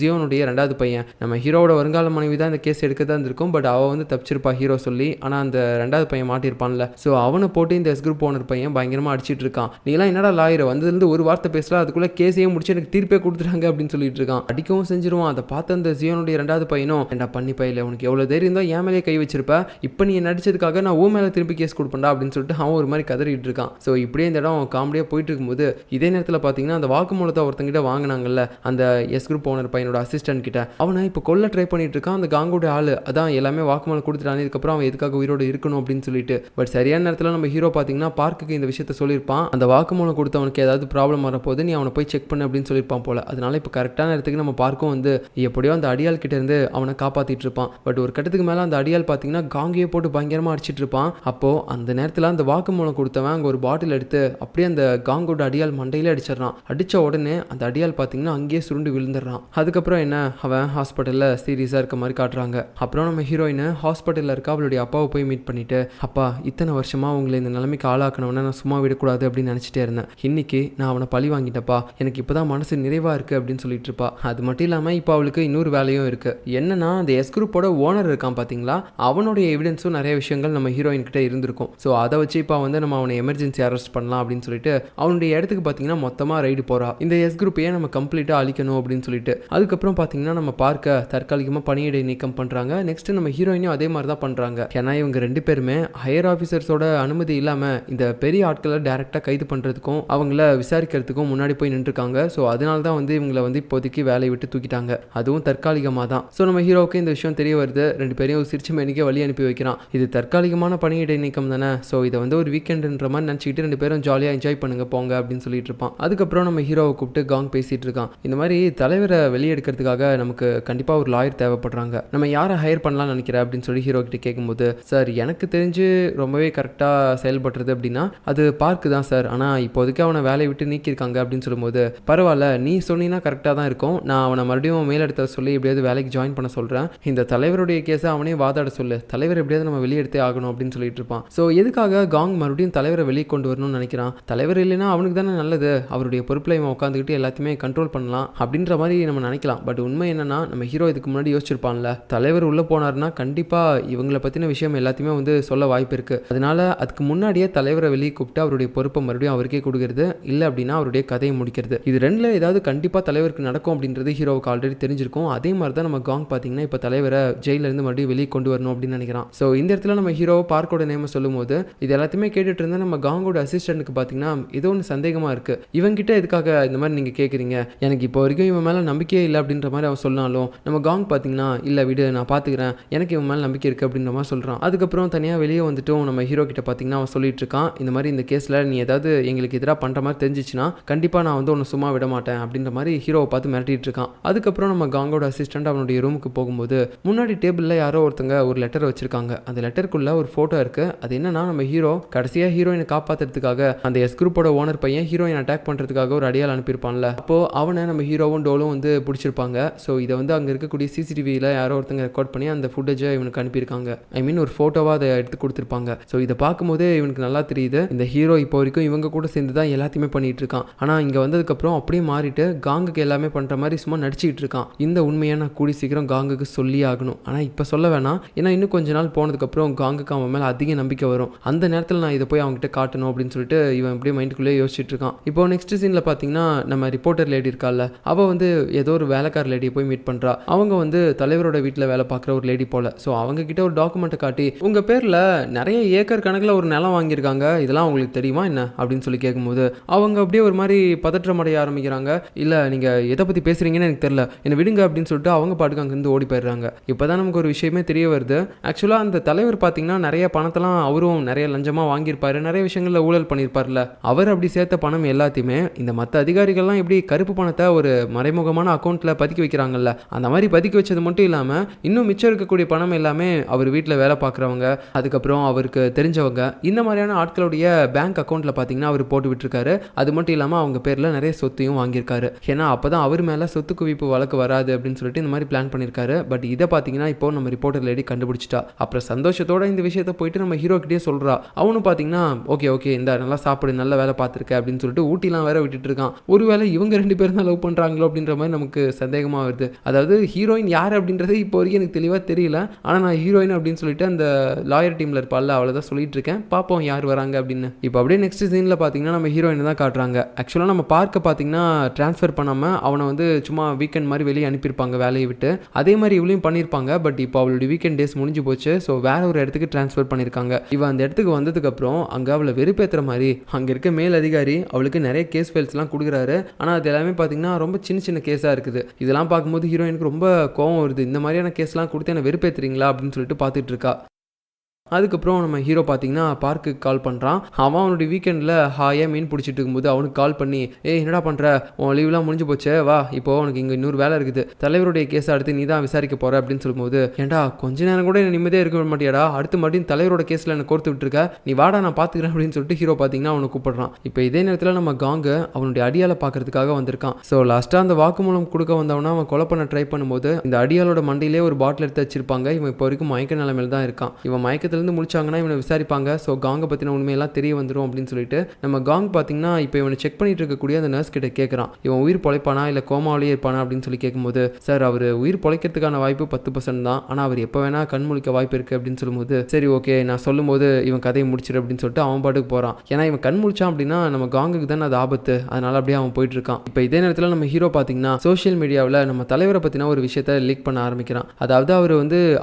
ஜியோனுடைய 2வது பையன். நம்ம ஹீரோவோட வருங்கால மனைவி தான் இந்த கேஸ் எடுக்க தான் இருந்திருக்கும், பட் அவள் வந்து தப்பிச்சிருப்பா ஹீரோ சொல்லி. ஆனால் அந்த 2வது பையன் மாட்டியிருப்பான்ல, ஸோ அவனை போட்டு இந்த எஸ் குரூப் ஓனர் பையன் பயங்கரமாக அடிச்சிட்டு இருக்கான். நீலாம் என்னடா லாயர் வந்ததுலேருந்து ஒரு வார்த்தை பேசலாம், அதுக்குள்ளே கேஸையும் முடிச்சு எனக்கு தீர்ப்பே கொடுத்துட்டாங்க அப்படின்னு சொல்லிட்டு இருக்கான். அடிக்கவும் செஞ்சிருவான். அதை பார்த்து அந்த ஜியோனுடைய 2வது பையனும் என்ன பண்ணி பையில உனக்கு எவ்வளோ தைரியம் தான் என் மேலே கை வச்சிருப்ப, இப்போ நீ நடிச்சதுக்காக நான் ஊ மேலே திருப்பி கேஸ் கொடுப்பேன்டா அப்படின்னு சொல்லிட்டு அவன் ஒரு மாதிரி கதறிட்டு இருக்கான். ஸோ இப்படியே இந்த இடம் காமெடியாக போயிட்டு இருக்கும்போது இதே நேரத்தில் பார்த்தீங்கன்னா அந்த வாக்குமூலத்தை ஒருத்தங்கிட்ட வாங்கினாங்கல்ல அந்த எஸ் குரூப் ஓனர் பையனோட அசிஸ்டன்ட் கிட்ட, அவனை இப்போ கொல்ல ட்ரை பண்ணிட்டு இருக்கான் அந்த காங்கோட ஆள். அதான் எல்லாமே வாக்குமூலம் கொடுத்துட்டான், இதுக்கப்புறம் அவன் எதுக்காக உயிரோடு இருக்கணும் அப்படின்னு சொல்லிட்டு. பட் சரியான நேரத்தில் நம்ம ஹீரோ பார்த்தீங்கன்னா பார்க்குக்கு இந்த விஷயத்த சொல்லியிருப்பான். அந்த வாக்குமூலம் கொடுத்தவனுக்கு ஏதாவது ப்ராப்ளம் வரப்போது நீ அவனை போய் செக் பண்ணு அப்படின்னு சொல்லியிருப்பான் போல. அதனால இப்போ கரெக்டான இடத்துக்கு நம்ம பார்க்கும் வந்து எப்படியோ அந்த அடியால் கிட்ட இருந்து அவனை காப்பாத்திட்டு இருப்பான். பட் ஒரு கட்டத்துக்கு மேல அந்த அடியால் பாத்தீங்கன்னா காங்கியை போட்டு பயங்கரமா அடிச்சிட்டு இருப்பான். அப்போ அந்த நேரத்துல அந்த வாக்குமூலம் கொடுத்தவன் அங்க ஒரு பாட்டில் எடுத்து அப்படியே அந்த காங்கோட அடியால் மண்டையில அடிச்சிடறான். அடிச்ச உடனே அந்த அடியால் பாத்தீங்கன்னா அங்கேயே சுருண்டு விழுந்துடுறான். அதுக்கப்புறம் என்ன அவன் ஹாஸ்பிட்டல்ல சீரியஸா இருக்க மாதிரி காட்டுறாங்க. அப்புறம் நம்ம ஹீரோயின் ஹாஸ்பிட்டல்ல இருக்க அவளுடைய அப்பாவை போய் மீட் பண்ணிட்டு, அப்பா இத்தனை வருஷமா உங்களை இந்த நிலைமைக்கு ஆளாக்கணும்னா நான் சும்மா விடக்கூடாது அப்படின்னு நினைச்சிட்டே இருந்தேன், இன்னைக்கு நான் அவனை பழி வாங்கிட்டப்பா, எனக்கு இப்பதான் மனசு மனசு நிறைவா இருக்கு அப்படின்னு சொல்லிட்டு இருப்பா. அது மட்டும் இல்லாம இப்போ அவளுக்கு இன்னொரு வேலையும் இருக்கு. என்னன்னா அந்த எஸ் குரூப்போட ஓனர் இருக்கான் பாத்தீங்களா, அவனுடைய எவிடன்ஸும் நிறைய விஷயங்கள் நம்ம ஹீரோயின் கிட்ட இருந்திருக்கும். ஸோ அதை வச்சு இப்போ வந்து நம்ம அவனை எமர்ஜென்சி அரெஸ்ட் பண்ணலாம் அப்படின்னு சொல்லிட்டு அவனுடைய இடத்துக்கு பார்த்தீங்கன்னா மொத்தமாக ரைடு போறா. இந்த எஸ் குரூப்பையே நம்ம கம்ப்ளீட்டாக அழிக்கணும் அப்படின்னு சொல்லிட்டு. அதுக்கப்புறம் பார்த்தீங்கன்னா நம்ம பார்க்க தற்காலிகமாக பணியிடை நீக்கம் பண்ணுறாங்க. நெக்ஸ்ட் நம்ம ஹீரோயினும் அதே மாதிரி தான் பண்ணுறாங்க. ஏன்னா இவங்க 2 பேருமே ஹையர் ஆஃபீஸர்ஸோட அனுமதி இல்லாமல் இந்த பெரிய ஆட்களை டைரெக்டாக கைது பண்ணுறதுக்கும் அவங்கள விசாரிக்கிறதுக்கும் முன்னாடி போய் நின்றுருக்காங்க. ஸோ அதனால தான் வந்து இவங்களை வந்து இப்போதைக்கு வேலையை விட்டு தூக்கிட்டாங்க. அதுவும் தற்காலிகமாக தான். ஸோ நம்ம ஹீரோவுக்கு இந்த விஷயம் தெரிய வருது. 2 பேரையும் சிரிச்சு மேனிக்கே வழி அனுப்பி வைக்கிறான். இது தற்காலிகமான பணியிடை நீக்கம் தானே, ஸோ இதை வந்து ஒரு வீக்கெண்டுன்ற மாதிரி நினச்சிக்கிட்டு 2 பேரும் ஜாலியாக என்ஜாய் பண்ணுங்க போங்க அப்படின்னு சொல்லிட்டு இருப்பான். அதுக்கப்புறம் நம்ம ஹீரோவை கூப்பிட்டு காங் பேசிட்டு இருக்கான். இந்த மாதிரி தலைவரை வெளியெடுக்கிறதுக்காக நமக்கு கண்டிப்பாக ஒரு லாயர் தேவைப்படுறாங்க, நம்ம யாரை ஹையர் பண்ணலாம்னு நினைக்கிற அப்படின்னு சொல்லி ஹீரோ கிட்ட கேட்கும்போது, சார் எனக்கு தெரிஞ்சு ரொம்பவே கரெக்டாக செயல்படுறது அப்படின்னா அது பார்க்கு தான் சார், ஆனால் இப்போதைக்கு அவனை வேலையை விட்டு நீக்கியிருக்காங்க அப்படின்னு சொல்லும்போது, பரவாயில்ல நீ சொன்னீங்கன்னா கரெக்டாக தான் இருக்கும், நான் அவனை மறுபடியும் மேலிடத்தை சொல்லி எப்படியாவது வேலைக்கு ஜாயின் பண்ண சொல்கிறேன், இந்த தலைவருடைய கேஸை அவனே வாதாட சொல்லு, தலைவர் எப்படியாவது நம்ம வெளியெடுத்தே ஆகணும் அப்படின்னு சொல்லிட்டு இருப்பான். ஸோ எதுக்காக காங் மறுபடியும் தலைவரை வெளியே கொண்டு வரணும்னு நினைக்கிறான்? தலைவர் இல்லைன்னா அவனுக்கு தானே நல்லது, அவருடைய பொறுப்பில் இவன் உட்காந்துக்கிட்டு எல்லாத்தையுமே கண்ட்ரோல் பண்ணலாம் அப்படின்ற மாதிரி நம்ம நினைக்கலாம். பட் உண்மை என்னன்னா நம்ம ஹீரோ இதுக்கு முன்னாடி யோசிச்சிருப்பான்ல, தலைவர் உள்ளே போனார்னா கண்டிப்பாக இவங்களை பற்றின விஷயம் எல்லாத்தையுமே வந்து சொல்ல வாய்ப்பு இருக்குது, அதனால அதுக்கு முன்னாடியே தலைவரை வெளியே கூப்பிட்டு அவருடைய பொறுப்பை மறுபடியும் அவருக்கே கொடுக்கறது, இல்லை அப்படின்னா அவருடைய கதையை முடிக்கிறது. இது ரெண்டில் ஏதாவது கண்டிப்பாக தலைவருக்கு நடக்கும் அப்படின்றது ஹீரோவுக்கு ஆல்ரெடி தெரிஞ்சிருக்கும். அதே மாதிரி தான் நம்ம காங் பார்த்தீங்கன்னா இப்போ தலைவரை ஜெயிலிருந்து மறுபடியும் வெளியே கொண்டு வரணும் அப்படின்னு நினைக்கிறான். ஸோ இந்த இடத்துல நம்ம ஹீரோ பார்க்கோட நேமை சொல்லும் போது இது எல்லாத்தையுமே கேட்டுட்டு இருந்தால் நம்ம காங்கோட அசிஸ்டன்ட்டுக்கு பார்த்தீங்கன்னா ஏதோ ஒன்று சந்தேகமாக இருக்குது, இவங்கிட்ட எதுக்காக இந்த மாதிரி நீங்கள் கேட்குறீங்க, எனக்கு இப்போ வரைக்கும் இவன் மேலே நம்பிக்கையே இல்லை அப்படின்ற மாதிரி அவன் சொன்னாலும் நம்ம காங் பார்த்தீங்கன்னா இல்லை விடு நான் பார்த்துக்கிறேன், எனக்கு இவன் மேலே நம்பிக்கை இருக்குது அப்படின்ற மாதிரி சொல்கிறான். அதுக்கப்புறம் தனியாக வெளியே வந்துட்டும் நம்ம ஹீரோ கிட்ட பார்த்தீங்கன்னா அவன் சொல்லிட்டு இருக்கான், இந்த மாதிரி இந்த கேஸில் நீ ஏதாவது எங்களுக்கு எதிராக பண்ணுற மாதிரி தெரிஞ்சிச்சுன்னா கண்டிப்பாக நான் வந்து ஒன்று சும்மா விட மாட்டேன் அப்படின்ற மாதிரி ஹீரோவை பார்த்து மிரட்டிட்டு இருக்கான். அதுக்கப்புறம் நம்ம காங்கோட அசிஸ்டன்ட் அவனுடைய ரூமுக்கு போகும்போது முன்னாடி டேபிளில் யாரோ ஒருத்தங்க ஒரு லெட்டர் வச்சிருக்காங்க. அந்த லெட்டருக்குள்ள ஒரு ஃபோட்டோ இருக்குது. அது என்னன்னா நம்ம ஹீரோ கடைசியாக ஹீரோயினை காப்பாற்றுறதுக்காக அந்த எஸ் குரூப்போட ஓனர் பையன் ஹீரோயின் அட்டாக் பண்ணுறதுக்காக ஒரு அடியால் அனுப்பியிருப்பான்ல, அப்போ அவனை நம்ம ஹீரோவும் டோலும் வந்து பிடிச்சிருப்பாங்க. ஸோ இதை வந்து அங்கே இருக்கக்கூடிய சிசிடிவியில் யாரோ ஒருத்தங்க ரெக்கார்ட் பண்ணி அந்த ஃபுட்டேஜை இவனுக்கு அனுப்பியிருக்காங்க. ஐ மீன் ஒரு ஃபோட்டோவாக அதை எடுத்து கொடுத்துருப்பாங்க. ஸோ இதை பார்க்கும்போது இவனுக்கு நல்லா தெரியுது இந்த ஹீரோ இப்போ வரைக்கும் இவங்க கூட சேர்ந்து தான் எல்லாத்தையுமே பண்ணிட்டு இருக்கான். ஆனால் இங்கே வந்ததுக்கப்புறம் அப்படியே மாறிட்டு காங்குக்கு எல்லாமே பண்ணுற மாதிரி சும்மா நடிச்சிக்கிட்டு இருக்கான். இந்த உண்மையை நான் கூடி சீக்கிரம் காங்குக்கு சொல்லி ஆகணும், ஆனால் இப்போ சொல்ல வேணாம், ஏன்னா இன்னும் கொஞ்ச நாள் போனதுக்கப்புறம் காங்குக்கு அவன் மேலே அதிக நம்பிக்கை வரும், அந்த நேரத்தில் நான் இதை போய் அவங்ககிட்ட காட்டணும் அப்படின்னு சொல்லிட்டு இவன் அப்படியே மைண்டுக்குள்ளேயே யோசிச்சுட்டு இருக்கான். இப்போ நெக்ஸ்ட் சீனில் பார்த்தீங்கன்னா நம்ம ரிப்போர்ட்டர் லேடி இருக்கால, அவள் வந்து ஏதோ ஒரு வேலைக்கார லேடியை போய் மீட் பண்ணுறா. அவங்க வந்து தலைவரோட வீட்டில் வேலை பார்க்குற ஒரு லேடி போல. ஸோ அவங்க கிட்ட ஒரு டாக்குமெண்ட்டை காட்டி உங்கள் பேரில் நிறைய ஏக்கர் கணக்கில் ஒரு நிலம் வாங்கியிருக்காங்க, இதெல்லாம் உங்களுக்கு தெரியுமா என்ன அப்படின்னு சொல்லி கேட்கும்போது அவங்க அப்படியே ஒரு மாதிரி பதற்றம் அடைய ஆரம்பிக்கிறாங்க. இல்லை நீங்கள் எதை பற்றி பேசுகிறீங்கன்னு எனக்கு தெரியல, என்னை விடுங்க அப்படின்னு சொல்லிட்டு அவங்க பாட்டுக்கு அங்கேருந்து ஓடி போயிடுறாங்க. இப்போ தான் நமக்கு ஒரு விஷயமே தெரிய வருது. ஆக்சுவலாக அந்த தலைவர் பார்த்தீங்கன்னா நிறைய பணத்தெல்லாம் அவரும் நிறைய லஞ்சமாக வாங்கியிருப்பாரு, நிறைய விஷயங்களில் ஊழல் பண்ணியிருப்பார்ல, அவர் அப்படி சேர்த்த பணம் எல்லாத்தையுமே இந்த மற்ற அதிகாரிகள்லாம் எப்படி கருப்பு பணத்தை ஒரு மறைமுகமான அக்கௌண்ட்டில் பதுக்கி வைக்கிறாங்கல்ல, அந்த மாதிரி பதுக்கி வச்சது மட்டும் இல்லாமல் இன்னும் மிச்சம் இருக்கக்கூடிய பணம் எல்லாமே அவர் வீட்டில் வேலை பார்க்குறவங்க, அதுக்கப்புறம் அவருக்கு தெரிஞ்சவங்க, இந்த மாதிரியான ஆட்களுடைய பேங்க் அக்கௌண்ட்டில் பார்த்தீங்கன்னா அவர் போட்டு விட்டுருக்காரு. அது மட்டும் இல்லாமல் அவங்க பேரில் நிறைய சொத்தையும் வாங்கியிருக்காரு. ஏன்னா அப்போ தான் அவர் மேலே சொத்து குவிப்பு வழக்கு வராது அப்படின்னு சொல்லிட்டு இந்த மாதிரி பிளான் பண்ணியிருக்காரு. பட் இதை பார்த்தீங்கன்னா இப்போ நம்ம ரிப்போர்ட்டர் லேடி கண்டுபிடிச்சிட்டா. அப்புறம் சந்தோஷத்தோட இந்த விஷயத்தை போயிட்டு நம்ம ஹீரோ கிட்டே சொல்கிறா. அவனும் பார்த்தீங்கன்னா ஓகே ஓகே இந்த நல்லா சாப்பிடு, நல்ல வேலை பார்த்துருக்க அப்படின்னு சொல்லிட்டு ஊட்டிலாம் வேற விட்டுட்டு இருக்கான். ஒருவேளை இவங்க 2 பேரும் தான் லவ் பண்ணுறாங்களோ அப்படின்ற மாதிரி நமக்கு சந்தேகமாக வருது. அதாவது ஹீரோயின் யார் அப்படின்றது இப்போ வரைக்கும் எனக்கு தெளிவாக தெரியல, ஆனால் நான் ஹீரோயின் அப்படின்னு சொல்லிட்டு அந்த லாயர் டீமில் இருப்பாள் அவளை தான் சொல்லிட்டு இருக்கேன், பார்ப்போம் யார் வராங்க அப்படின்னு. இப்போ அப்படியே நெக்ஸ்ட் சீனில் பார்த்தீங்கன்னா நம்ம ஹீரோயினை தான் காட்டுறாங்க. ஆக்சுவலாக நம்ம பார்க்க பார்த்தீங்கன்னா ட்ரான்ஸ்ஃபர் பண்ணாமல் அவனை வந்து சும்மா வீக்கெண்ட் மாதிரி வெளியே அனுப்பியிருப்பாங்க வேலையை விட்டு, அதே மாதிரி இவளையும் பண்ணியிருப்பாங்க. பட் இப்போ அவளுடைய வீக்கெண்ட் டேஸ் முடிஞ்சு போச்சு. ஸோ வேற ஒரு இடத்துக்கு ட்ரான்ஸ்ஃபர் பண்ணியிருக்காங்க. இவன் அந்த இடத்துக்கு வந்ததுக்கப்புறம் அங்கே அவளை வெறுப்பேற்றுற மாதிரி அங்கே இருக்க மேல் அதிகாரி அவளுக்கு நிறைய கேஸ் ஃபைல்ஸ்லாம் கொடுக்குறாரு. ஆனால் அது எல்லாமே பார்த்தீங்கன்னா ரொம்ப சின்ன சின்ன கேஸாக இருக்குது. இதெல்லாம் பார்க்கும்போது ஹீரோயினுக்கு ரொம்ப கோவம் வருது, இந்த மாதிரியான கேஸ்லாம் கொடுத்து என்ன வெறுப்பேற்றுறீங்களா அப்படின்னு சொல்லிட்டு பார்த்துட்டு இருக்கா. அதுக்கப்புறம் நம்ம ஹீரோ பார்த்தீங்கன்னா பார்க்குக்கு கால் பண்ணுறான். அவன் அவனுடைய வீக்கெண்டில் ஹாயாக மீன் பிடிச்சிட்டு இருக்கும்போது அவனுக்கு கால் பண்ணி, என்னடா பண்ணுற, உன் லீவ்லாம் முடிஞ்சு போச்சே, வா இப்போது உனக்கு இங்கே இன்னொரு வேலை இருக்குது, தலைவருடைய கேஸை அடுத்து நீ தான் விசாரிக்க போகிற அப்படின்னு சொல்லும்போது, ஏன்டா கொஞ்ச நேரம் கூட நிம்மதியாக இருக்க மாட்டியாடா, அடுத்து மறுபடியும் தலைவரோட கேஸில் என்னை கோர்த்து விட்டுருக்க, நீ வாடா நான் பார்த்துக்கிறேன் அப்படின்னு சொல்லிட்டு ஹீரோ பார்த்தீங்கன்னா அவனை கூப்பிடுறான். இப்போ இதே நேரத்தில் நம்ம காங்கு அவனுடைய அடியாலை பார்க்கறதுக்காக வந்திருக்கான். ஸோ லாஸ்ட்டாக அந்த வாக்குமூலம் கொடுக்க வந்தவனா அவன் கொலை பண்ண ட்ரை பண்ணும்போது இந்த அடியாலோட மண்டையிலே ஒரு பாட்டில் எடுத்து வச்சிருப்பாங்க. இவன் இப்போ வரைக்கும் மயக்க நிலைமையில் தான் இருக்கான். இவன் மயக்கத்தில் தூக்கத்திலேருந்து முழிச்சாங்கன்னா இவனை விசாரிப்பாங்க. ஸோ காங்கை பற்றின உண்மையெல்லாம் தெரிய வந்துடும் அப்படின்னு சொல்லிட்டு நம்ம காங் பார்த்தீங்கன்னா இப்போ இவனை செக் பண்ணிட்டு இருக்கக்கூடிய அந்த நர்ஸ் கிட்ட கேட்குறான், இவன் உயிர் பொழைப்பானா இல்லை கோமாவிலேயே இருப்பானா அப்படின்னு சொல்லி கேட்கும்போது, சார் அவர் உயிர் பொழைக்கிறதுக்கான வாய்ப்பு 10% தான், ஆனால் அவர் எப்போ வேணா கண் முழிக்க வாய்ப்பு இருக்குது அப்படின்னு சொல்லும்போது, சரி ஓகே நான் சொல்லும்போது இவன் கதையை முடிச்சிடு அப்படின்னு சொல்லிட்டு அவன் பாட்டுக்கு போகிறான். ஏன்னா இவன் கண் முழிச்சான் அப்படின்னா நம்ம காங்குக்கு தானே அது ஆபத்து, அதனால அப்படியே அவன் போயிட்டு இருக்கான். இப்போ இதே நேரத்தில் நம்ம ஹீரோ பார்த்தீங்கன்னா சோஷியல் மீடியாவில் நம்ம தலைவரை பற்றின ஒரு விஷயத்த லீக் பண்ண ஆரம்பிக்கிறான். அதாவது அவர்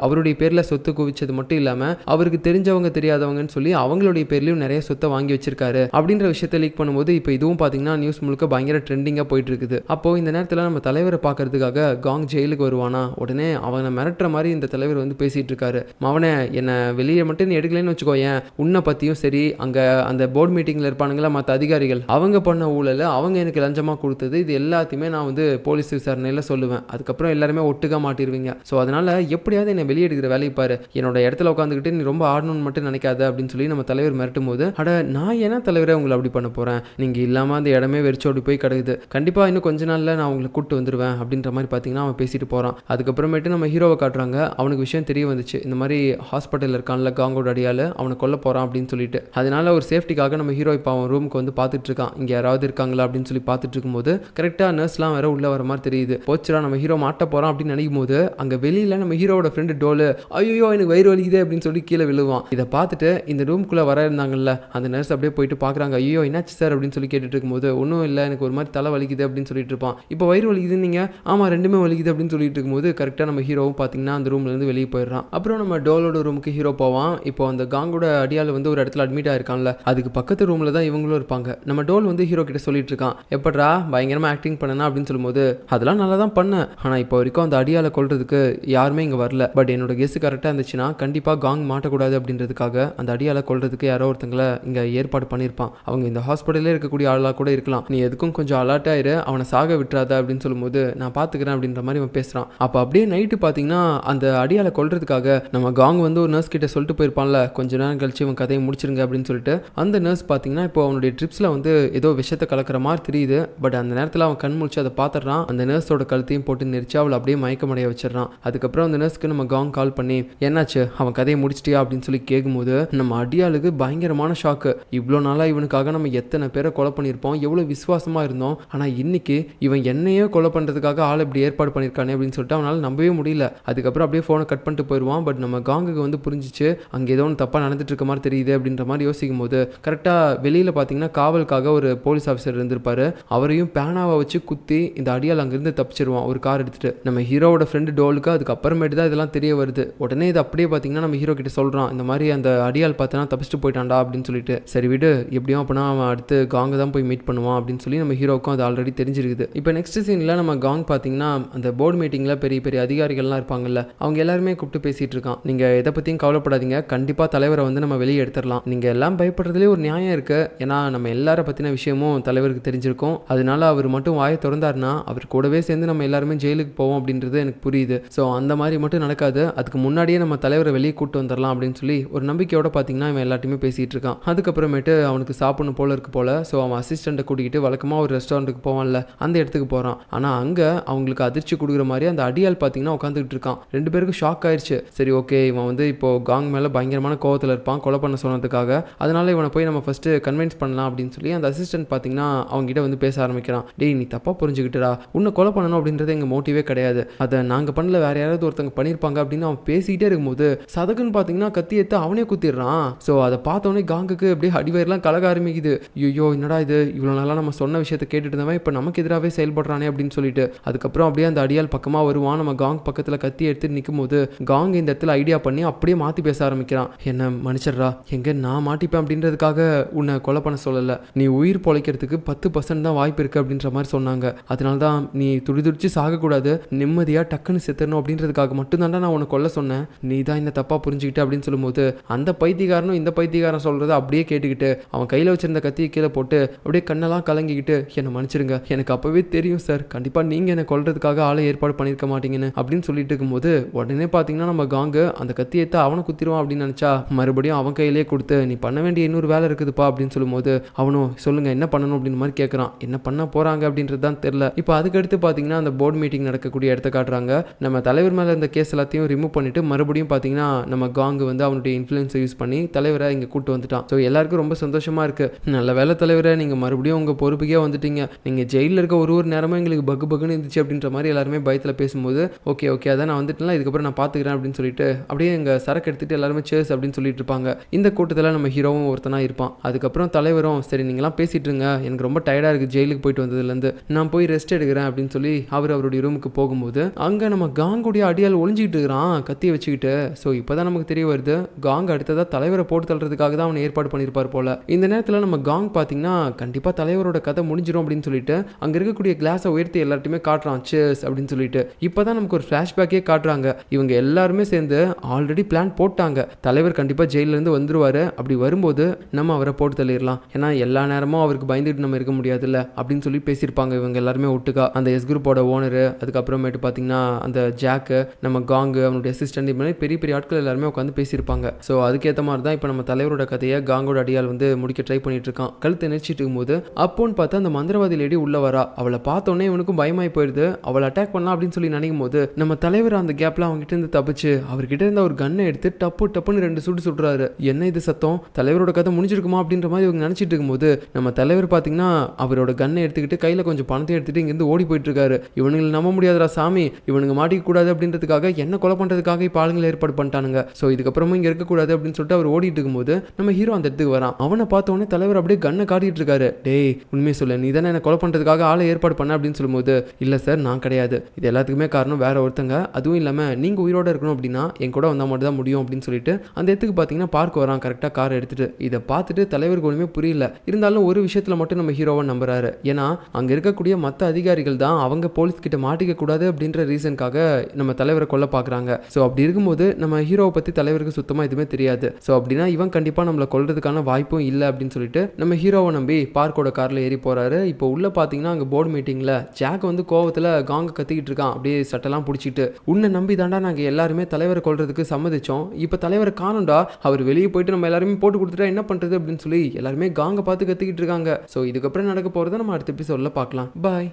அவருடைய பேரில் சொத்து குவிச்சது மட்டும் இல்லாமல் அவருக்கு தெரிஞ்சவங்க தெரியாதவங்கன்னு சொல்லி அவங்களுடைய பேர்லையும் நிறைய சொத்தை வாங்கி வச்சிருக்காரு அப்படின்ற விஷயத்தை லீக் பண்ணும்போது இப்போ இதுவும் பார்த்தீங்கன்னா நியூஸ் முழுக்க பயங்கர ட்ரெண்டிங்காக போயிட்டு இருக்குது. அப்போ இந்த நேரத்தில் நம்ம தலைவரை பார்க்கறதுக்காக காங் ஜெயிலுக்கு வருவானா, உடனே அவனை மிரட்டுற மாதிரி இந்த தலைவர் பேசிட்டு இருக்காரு. அவனை என்ன வெளியே மட்டும் நீ எடுக்கலன்னு வச்சுக்கோ, ஏன் உன்னை பற்றியும் சரி அங்கே அந்த போர்டு மீட்டிங்கில் இருப்பானுங்களா மற்ற அதிகாரிகள் அவங்க பண்ண ஊழல், அவங்க எனக்கு லஞ்சமாக கொடுத்தது, இது எல்லாத்தையுமே நான் போலீஸ் விசாரணையில் சொல்லுவேன். அதுக்கப்புறம் எல்லாருமே ஒட்டுக்க மாட்டிருவீங்க. ஸோ அதனால எப்படியாவது என்னை வெளியே எடுக்கிற வேலையை பாரு, என்னோட இடத்துல உட்காந்துக்கிட்டு நீ ரொம்ப ஆடணும்னு மட்டும் நினைக்காத அப்படின்னு சொல்லி நம்ம தலைவர் மிரட்டும் போது, அட நான் என்ன தலைவரை உங்களை அப்படி பண்ண போகிறேன், நீங்கள் இல்லாமல் அந்த இடமே வெறிச்சோடி போய் கிடக்குது, கண்டிப்பாக இன்னும் கொஞ்ச நாளில் நான் உங்களை கூப்பிட்டு வந்துடுவேன் அப்படின்ற மாதிரி பார்த்தீங்கன்னா அவன் பேசிட்டு போகிறான். அதுக்கப்புறமேட்டு நம்ம ஹீரோவை காட்டுறாங்க. அவனுக்கு விஷயம் தெரிய வந்துச்சு, இந்த மாதிரி ஹாஸ்பிட்டலில் இருக்கான்ல காங்கோட அடியால் அவனை கொல்ல போகிறான் அப்படின்னு சொல்லிட்டு. அதனால ஒரு சேஃப்டிக்காக நம்ம ஹீரோ இப்போ அவன் ரூமுக்கு பார்த்துட்டு இருக்கான், இங்கே யாராவது இருக்காங்களா அப்படின்னு சொல்லி பார்த்துட்டு இருக்கும்போது கரெக்டாக நர்ஸ்லாம் வேற உள்ள வர மாதிரி தெரியுது. போச்சுடா நம்ம ஹீரோ மாட்ட போகிறான் அப்படின்னு நினைக்கும் போது அங்கே வெளியில் நம்ம ஹீரோட ஃப்ரெண்டு டோலு, ஐயோ எனக்கு வயிறு வலிக்குது அப்படின்னு சொல்லி கீழே விழுவான். இதை பார்த்துட்டு இந்த ரூம்குள்ளே வர இருந்தாங்கல்ல அந்த நர்ஸ் அப்படியே போயிட்டு பார்க்குறாங்க. ஐயோ என்னாச்சு சார் அப்படின்னு சொல்லி கேட்டுட்டு இருக்கும்போது, ஒன்றும் இல்லை எனக்கு ஒரு மாதிரி தலை வலிக்குது அப்படின்னு சொல்லிட்டு இருப்பான். இப்போ வயிறு வலிக்குது நீங்கள், ஆமாம் ரெண்டுமே வலிக்குது அப்படின்னு சொல்லிட்டு இருக்கும்போது கரெக்டாக நம்ம ஹீரோவும் பார்த்தீங்கன்னா அந்த ரூம்லேருந்து வெளியே போயிடுறான். அப்புறம் நம்ம டோலோட ரூமுக்கு ஹீரோ போவான். இப்போ அந்த காங்கோட அடியால் ஒரு இடத்துல அட்மிட் ஆயிருக்கான்ல, அதுக்கு பக்கத்து ரூமில் தான் இவங்களும் இருப்பாங்க. நம்ம டோல் ஹீரோ கிட்ட சொல்லிட்டு இருக்கான், எப்படா பயங்கரமாக ஆக்டிங் பண்ணனா அப்படின்னு சொல்லும்போது, அதெல்லாம் நல்லா தான் பண்ணேன், ஆனால் இப்போ வரைக்கும் அந்த அடியால கொல்றதுக்கு யாருமே இங்கே வரல, பட் என்னோட கெஸ் கரெக்டாக இருந்துச்சுன்னா கண்டிப்பாக காங் மாட்டக்கூடாது அப்படின்றதுக்காக அந்த அடியால கொல்றதுக்கு யாரோ ஒருத்தங்களை இங்கே ஏற்பாடு பண்ணியிருப்பான். அவங்க இந்த ஹாஸ்பிட்டலே இருக்கக்கூடிய ஆளாக கூட இருக்கலாம், நீ எதுக்கும் கொஞ்சம் அலர்ட்டாயிரு, அவனை சாக விட்டுறாத அப்படின்னு சொல்லும்போது, நான் பார்த்துக்கிறேன் அப்படின்ற மாதிரி அவன் பேசுகிறான். அப்போ அப்படியே நைட்டு பார்த்தீங்கன்னா அந்த அடியால கொல்றதுக்காக நம்ம காங் ஒரு நர்ஸ் கிட்ட சொல்லிட்டு போயிருப்பான்ல, கொஞ்ச நேரம் கழிச்சு இவன் கதையை முடிச்சிருங்க அப்படின்னு சொல்லிட்டு. அந்த நர்ஸ் பார்த்தீங்கன்னா இப்போ அவனுடைய ட்ரிப்ஸில் ஏதோ விஷயத்தை கலக்கிற மாதிரி தெரியுது. பட் அந்த நேரத்தில் அவன் கண் முழிச்சு அதை பார்த்துடுறான். அந்த நர்ஸோட கழுத்தையும் போட்டு நெரிச்சு அவளை அப்படியே மயக்கமடைய வச்சிடறான். அதுக்கப்புறம் அந்த நர்ஸ்க்கு நம்ம காங் கால் பண்ணி, என்னாச்சு அவன் கதையை முடிச்சிட்டியா அப்படின்னு சொல்லி கேட்கும்போது நம்ம அடியாளுக்கு பயங்கரமான ஷாக்கு. இவ்வளோ நாளாக இவனுக்காக நம்ம எத்தனை பேரை கொலை பண்ணியிருப்போம், எவ்வளோ விசுவாசமாக இருந்தோம், ஆனால் இன்னைக்கு இவன் என்னையே கொலை பண்ணுறதுக்காக ஆள் இப்படி ஏற்பாடு பண்ணியிருக்கானே அப்படின்னு சொல்லிட்டு அவனால் நம்பவே முடியல. அதுக்கப்புறம் அப்படியே ஃபோனை கட் பண்ணிட்டு போயிடுவான். பட் நம்ம காங்குக்கு புரிஞ்சிச்சு, அங்கே ஏதோ ஒன்று தப்பாக நடந்துட்டு இருக்க மாதிரி தெரியுது அப்படின்ற மாதிரி யோசிக்கும் போது கரெக்டாக வெளியில் பார்த்தீங்கன்னா காவலுக்காக ஒரு போலீஸ் ஆஃபீஸர் இருந்திருப்பாரு. அவரையும் பேனாவை வச்சு குத்தி இந்த அடியால் அங்கேருந்து தப்பிச்சிருவான் ஒரு கார் எடுத்துட்டு. நம்ம ஹீரோவோட ஃப்ரெண்டு டோலுக்கு அதுக்கப்புறமேட்டு தான் இதெல்லாம் தெரிய வருது. உடனே இது அப்படியே பார்த்தீங்கன்னா நம்ம ஹீரோ கிட்ட சொல்கிறான், இந்த மாதிரி அந்த அடியால் பார்த்தனா தப்பிச்சுட்டு போயிட்டான்டா அப்படின்னு சொல்லிட்டு. சரி விடு, எப்படியும் அப்படின்னா அவன் அடுத்து காங்க தான் போய் மீட் பண்ணுவான் அப்படின்னு சொல்லி நம்ம ஹீரோவுக்கும் அது ஆல்ரெடி தெரிஞ்சிருக்குது. இப்போ நெக்ஸ்ட் சீனில் நம்ம காங் பார்த்தீங்கன்னா அந்த போர்டு மீட்டிங்கில் பெரிய பெரிய அதிகாரிகள்லாம் இருப்பாங்கல்ல, அவங்க எல்லாருமே கூப்பிட்டு பேசிட்டு இருக்கான். நீங்கள் எதை பற்றியும் கவலைப்படாதீங்க, கண்டிப்பாக தலைவரை நம்ம வெளியே எடுத்துடலாம், நீங்கள் எல்லாம் பயப்படுறதுலேயே ஒரு நியாயம் இருக்கு, ஏன்னா நம்ம எல்லாரை பற்றின விஷயமும் தலைவருக்கு தெரிஞ்சிருக்கும், அதனால அவர் மட்டும் வாயை திறந்தாருன்னா அவர் கூடவே சேர்ந்து நம்ம எல்லாருமே ஜெயிலுக்கு போவோம் அப்படின்றது எனக்கு புரியுது. ஸோ அந்த மாதிரி மட்டும் நடக்காது, அதுக்கு முன்னாடியே நம்ம தலைவரை வெளியே கூட்டு வந்துடலாம் அப்படின்னு சொல்லி ஒரு நம்பிக்கையோட பார்த்தீங்கன்னா இவன் எல்லாத்தையுமே பேசிட்டு இருக்கான். அதுக்கப்புறமேட்டு அவனுக்கு சாப்பிடணும் போல இருக்கு போல. ஸோ அவன் அசிஸ்டண்ட்டை கூட்டிகிட்டு வழக்கமாக ஒரு ரெஸ்டாரண்ட்டுக்கு போவான்ல அந்த இடத்துக்கு போகிறான். ஆனால் அங்கே அவங்களுக்கு அதிர்ச்சி கொடுக்குற மாதிரி அந்த அடியால் பார்த்தீங்கன்னா உட்காந்துக்கிட்டு இருக்கான். ரெண்டு பேருக்கும் ஷாக் ஆயிடுச்சு. சரி ஓகே, இவன் இப்போ காங் மேலே பயங்கரமான கோவத்தில் இருப்பான் கொலை பண்ண சொன்னதுக்காக, அதனால இவனை போய் நம்ம ஃபர்ஸ்ட் கன்வின்ஸ் பண்ணலாம் அப்படின்னு சொல்லி அந்த அசிஸ்டன்ட் பார்த்தீங்கன்னா அவங்ககிட்ட பேச ஆரம்பிக்கிறான். டேய் நீ தப்பாக புரிஞ்சுக்கிட்டுடா, உன்னை கொலை பண்ணணும் அப்படின்றது எங்கள் மோட்டிவே கிடையாது, அதை நாங்கள் பண்ணல வேற யாராவது ஒருத்தவங்க பண்ணியிருப்பாங்க அப்படின்னு அவன் பேசிக்கிட்டே இருக்கும்போது சதகுன்னு பார்த்தீங்கன்னா கத்தி எடுத்து அவனே குத்திடுறான். ஸோ அதை பார்த்தோன்னே காங்குக்கு அப்படியே அடிவயர்லாம் கலக ஆரம்பிக்குது. ஐயோ என்னடா இது, இவ்வளோ நாளாக நம்ம சொன்ன விஷயத்தை கேட்டுட்டு இருந்தவன் இப்போ நமக்கு எதிராகவே செயல்படுறானே அப்படின்னு சொல்லிட்டு. அதுக்கப்புறம் அப்படியே அந்த அடியால் பக்கமாக வருவான். நம்ம காங் பக்கத்தில் கத்தி எடுத்து நிற்கும் போது காங் இந்த இடத்துல ஐடியா பண்ணி அப்படியே மாற்றி பேச ஆரம்பிக்கிறான். என்ன மன்னிச்சிடுறா, எங்கே நான் மாட்டிப்பேன் அப்படின்றதுக்காக உன்னை கொலை பண்ண சொல்லலை, நீ உயிர் பொழைக்கிறதுக்கு 10% தான் வாய்ப்பு இருக்குது அப்படின்ற மாதிரி சொன்னாங்க, அதனால தான் நீ துடிதுடிச்சு சாகக்கூடாது, நிம்மதியாக டக்குன்னு செத்துடணும் அப்படின்றதுக்காக மட்டும்தான்டா நான் உன்னை கொல்ல சொன்னேன், நீ தான் இந்த தப்பாக புரிஞ்சுக்கிட்டு அப்படின்னு சொல்லும்போது அந்த பைத்தியக்காரனும் இந்த பைத்தியக்காரன் சொல்கிறத அப்படியே கேட்டுக்கிட்டு அவன் கையில் வச்சிருந்த கத்தியை கீழே போட்டு அப்படியே கண்ணெல்லாம் கலங்கிக்கிட்டு, என்னை மன்னிச்சிருங்க, எனக்கு அப்போவே தெரியும் சார், கண்டிப்பாக நீங்கள் என்னை கொல்றதுக்காக ஆளை ஏற்பாடு பண்ணியிருக்க மாட்டீங்கன்னு அப்படின்னு சொல்லிட்டு இருக்கும்போது உடனே பார்த்தீங்கன்னா நம்ம காங்கு அந்த கத்தியை அவனை குத்திடுவான் அப்படின்னு நினச்சா மறுபடியும் அவன் கையிலே கொடுத்து நீ பண்ண வேண்டிய இன்னொரு வேலை இருக்குதுப்பா அப்படின்னு சொல்லும்போது அவனும் சொல்லுங்க என்ன பண்ணணும் அப்படின்னு மாதிரி கேட்குறான். என்ன பண்ண போகிறாங்க அப்படின்றது தான் தெரில. இப்போ அதுக்கடுத்து பார்த்தீங்கன்னா அந்த போர்டு மீட்டிங் நடக்கக்கூடிய இடத்த காட்டுறாங்க. நம்ம தலைவர் மேலே இந்த கேஸ் எல்லாத்தையும் ரிமூவ் பண்ணிட்டு மறுபடியும் பார்த்தீங்கன்னா நம்ம காங் காங்கு வந்து அவனுடைய இன்ஃப்ளூயன்ஸை யூஸ் பண்ணி தலைவரை இங்கே கூட்டு வந்துட்டான். ஸோ எல்லாருக்கும் ரொம்ப சந்தோஷமாக இருக்குது. நல்ல வேலை தலைவரை, நீங்கள் மறுபடியும் உங்கள் பொறுப்புக்கே வந்துட்டீங்க. நீங்கள் ஜெயிலில் இருக்க ஒரு நேரமும் எங்களுக்கு பக்குன்னு இருந்துச்சு அப்படின்ற மாதிரி எல்லாருமே பயத்தில் பேசும்போது ஓகே ஓகே அதான் நான் வந்துட்டேன், இதுக்கப்புறம் நான் பார்த்துக்கிறேன் அப்படின்னு சொல்லிட்டு அப்படியே எங்கள் சரக்கு எடுத்துகிட்டு எல்லாருமே சேர்ஸ் அப்படின்னு சொல்லிட்டு இருப்பாங்க. இந்த கூட்டத்தில் நம்ம ஹீரோவும் ஒருத்தனாக இருப்பான். அதுக்கப்புறம் தலைவரும் சரி நீங்களாம் பேசிட்டு இருங்க, எனக்கு ரொம்ப டயர்டாக இருக்குது ஜெயிலுக்கு போயிட்டு வந்ததுலேருந்து, நான் போய் ரெஸ்ட் எடுக்கிறேன் அப்படின்னு சொல்லி அவருடைய ரூமுக்கு போகும்போது அங்கே நம்ம காங்குடைய அடியால் ஒளிஞ்சிக்கிட்டு இருக்கிறான் கத்தியை வச்சுக்கிட்டு. ஸோ இப்போதான் நமக்கு தெரிய வருது காங் அடுத்ததாக தலைவரை போட்டு தள்ளுறதுக்காக தான் அவனை ஏற்பாடு பண்ணியிருப்பார் போல. இந்த நேரத்தில் நம்ம காங் பார்த்தீங்கன்னா கண்டிப்பாக தலைவரோட கதை முடிஞ்சிடும் அப்படின்னு சொல்லிட்டு அங்கே இருக்கக்கூடிய கிளாஸை உயர்த்தி எல்லார்ட்டுமே காட்டுறான் சேர்ஸ் அப்படின்னு சொல்லிட்டு. இப்போதான் நமக்கு ஒரு ஃப்ளாஷ்பேக்கே காட்டுறாங்க. இவங்க எல்லாருமே சேர்ந்து ஆல்ரெடி பிளான் போட்டாங்க, தலைவர் கண்டிப்பாக ஜெயிலிருந்து வந்துருவாரு, அப்படி வரும்போது நம்ம அவரை போட்டு தள்ளிடலாம், ஏன்னா எல்லா நேரமும் அவருக்கு பயந்துட்டு நம்ம இருக்க முடியாதுல்ல அப்படின்னு சொல்லி பேசியிருப்பாங்க இவங்க எல்லாருமே ஒட்டுக்கா. அந்த எஸ் குரூப்போட ஓனரு, அதுக்கப்புறமேட்டு பார்த்தீங்கன்னா அந்த ஜாக்கு, நம்ம காங்கு, அவனுடைய அசிஸ்டன்ட், இப்படி பெரிய பெரிய ஆட்கள் எல்லாருமே உட்காந்து பேசியிருப்பாங்க. ஸோ அதுக்கேற்ற மாதிரி தான் இப்போ நம்ம தலைவரோட கதையை காங்கோட அடியால் வந்து முடிக்க ட்ரை பண்ணிட்டு இருக்கான். கழுத்தை நெரிச்சிட்டு இருக்கும்போது அப்போன்னு பார்த்தா அந்த மந்திரவாதி லேடி உள்ள வரா. அவளை பார்த்தோன்னே இவனுக்கும் பயமாயி போயிடுது. அவளை அட்டாக் பண்ணலாம் அப்படின்னு சொல்லி நினைக்கும் போது நம்ம தலைவர் அந்த கேப்ல அவங்ககிட்ட இருந்து தப்பிச்சு அவர்கிட்ட இருந்த ஒரு கன்னை எடுத்து டப்புன்னு 2 சுட்டு சுடுறாரு. என்ன இது சத்தம், தலைவரோட கதை முடிஞ்சிருக்குமா அப்படின்ற மாதிரி இவங்க நினைச்சிட்டு இருக்கும்போது நம்ம தலைவர் பார்த்தீங்கன்னா அவரோட கன்னை எடுத்துக்கிட்டு கையில் கொஞ்சம் பணத்தை எடுத்துட்டு இங்கேருந்து ஓடி போயிட்டு இருக்காரு. இவனுங்களை நம்ப முடியாதுடா சாமி, இவனுங்க மாட்டிக்க கூடாது அப்படின்றதுக்காக என்ன கொலை பண்றதுக்காக இப்போ ஆளுங்களை ஏற்பாடு பண்ணிட்டானுங்க. ஸோ இதுக்கப்புறமும் இங்கே இருக்கக்கூடாது அப்படின்னு சொல்லிட்டு அவர் ஓடிட்டு இருக்கும்போது நம்ம ஹீரோ அந்த இடத்துக்கு வரான். அவனை பார்த்தோன்னே தலைவர் அப்படியே கன்னை காட்டிட்டு இருக்காரு. டேய் உண்மையை சொல்லு, நீ தானே என்ன கொலை பண்றதுக்காக ஆளை ஏற்பாடு பண்ண அப்படின்னு சொல்லும்போது இல்லை சார் நான் கிடையாது, இது எல்லாத்துக்குமே காரணம் வேற ஒருத்தங்க, அதுவும் இல்லாமல் நீங்கள் உயிரோட இருக்கணும் அப்படின்னா என் கூட வந்தால் மட்டும் தான் முடியும் அப்படின்னு சொல்லிட்டு அந்த இடத்துக்கு பார்த்தீங்கன்னா பார்க் வரான் கரெக்டாக கார் எடுத்துட்டு. இதை பார்த்துட்டு தலைவருக்கு ஒன்றுமே புரியல. இருந்தாலும் ஒரு விஷயத்தில் மட்டும் நம்ம ஹீரோவை நம்புறாரு. ஏன்னா அங்கே இருக்கக்கூடிய மற்ற அதிகாரிகள் தான் அவங்க போலீஸ் கிட்ட மாட்டிக்க கூடாது அப்படின்ற ரீசனுக்காக நம்ம தலைவரை கொல்ல பார்க்குறாங்க. ஸோ அப்படி இருக்கும்போது நம்ம ஹீரோவை பற்றி தலைவருக்கு சுத்தமாக எதுவுமே தெரியாது. ஸோ அப்படின்னா இவன் கண்டிப்பாக நம்மளை கொல்றதுக்கான வாய்ப்பும் இல்லை அப்படின்னு சொல்லிட்டு நம்ம ஹீரோவை நம்பி பார்க்கோட காரில் ஏறி போறாரு. இப்போ உள்ள பார்த்தீங்கன்னா அங்கே போர்டு மீட்டிங்கில் ஜாக் வந்து கோவத்தில் காங்க கத்திக்கிட்டு இருக்கான். அப்படியே சட்டெல்லாம் பிடிச்சிட்டு, உன்னை நம்பி தாண்டா நாங்கள் எல்லாருமே தலைவரை கொல்றதுக்கு சம்மதிச்சோம், இப்போ தலைவரை காணும்டா, அவர் வெளியே போயிட்டு நம்ம எல்லாருமே போட்டு கொடுத்துட்டா என்ன பண்ணுறது அப்படின்னு சொல்லி எல்லாருமே காங்க பார்த்து கத்திக்கிட்டு இருக்காங்க. ஸோ இதுக்கப்புறம் நடக்க போகிறத நம்ம அடுத்த எபிசோடில் பார்க்கலாம். பாய்.